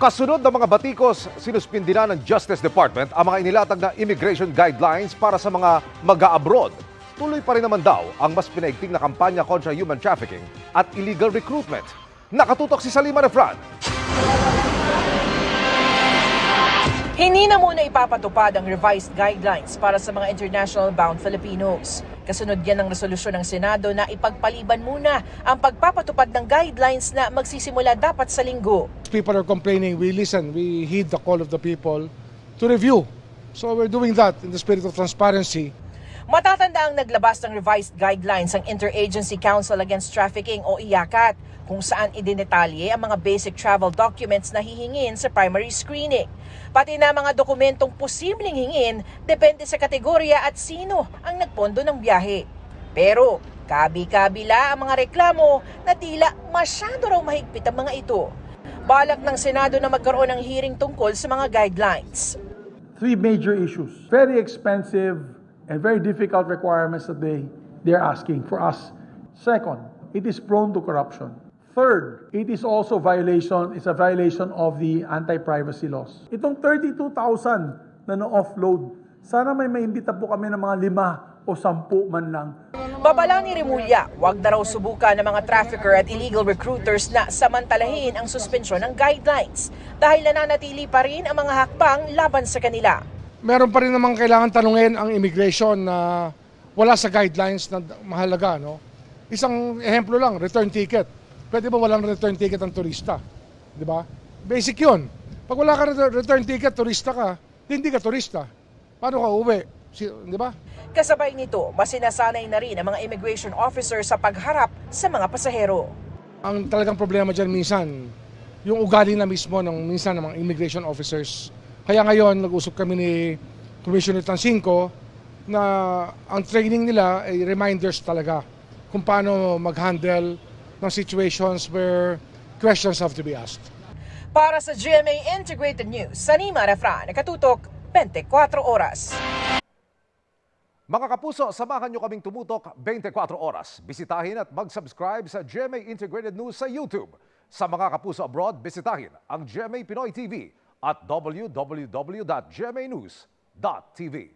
Kasunod ng mga batikos, sinuspindi na ng Justice Department ang mga inilatag na immigration guidelines para sa mga mag-a-abroad. Tuloy pa rin naman daw ang mas pinaigting na kampanya kontra human trafficking at illegal recruitment. Nakatutok si Salima Refran. Hindi na muna ipapatupad ang revised guidelines para sa mga international-bound Filipinos. Kasunod yan ng resolusyon ng Senado na ipagpaliban muna ang pagpapatupad ng guidelines na magsisimula dapat sa Linggo. People are complaining, we listen, we heed the call of the people to review. So we're doing that in the spirit of transparency. Matatanda ang naglabas ng revised guidelines ang Interagency Council Against Trafficking o IACAT, kung saan idinetalye ang mga basic travel documents na hihingin sa primary screening. Pati na mga dokumentong posibleng hingin depende sa kategorya at sino ang nagpondo ng biyahe. Pero kabi-kabila ang mga reklamo na tila masyado raw mahigpit ang mga ito. Balak ng Senado na magkaroon ng hearing tungkol sa mga guidelines. Three major issues. Very expensive and very difficult requirements that they're asking for us. Second, it is prone to corruption. Third, it is also it's a violation of the anti-privacy laws. Itong 32,000 na na-offload, sana may maimbita po kami ng mga 5 o 10 man lang. Babala ni Remulla, wag na raw subukan ng mga trafficker at illegal recruiters na samantalahin ang suspensyon ng guidelines dahil nananatili pa rin ang mga hakbang laban sa kanila. Meron pa rin namang kailangan tanungin ang immigration na wala sa guidelines na mahalaga. No? Isang ehemplo lang, return ticket. Pwede ba walang return ticket ang turista? Di ba? Basic yun. Pag wala ka return ticket, turista ka, hindi ka turista. Paano ka uwi? Di ba? Kasabay nito, mas sinasanay na rin ang mga immigration officer sa pagharap sa mga pasahero. Ang talagang problema dyan minsan, yung ugali na mismo ng minsan ng mga immigration officers. Kaya ngayon, nag-usap kami ni Commissioner Tansinco na ang training nila ay reminders talaga kung paano mag-handle ng situations where questions have to be asked. Para sa GMA Integrated News, Salima Refran, nakatutok 24 oras. Mga kapuso, samahan nyo kaming tumutok 24 oras. Bisitahin at mag-subscribe sa GMA Integrated News sa YouTube. Sa mga kapuso abroad, bisitahin ang GMA Pinoy TV at www.gmanews.tv.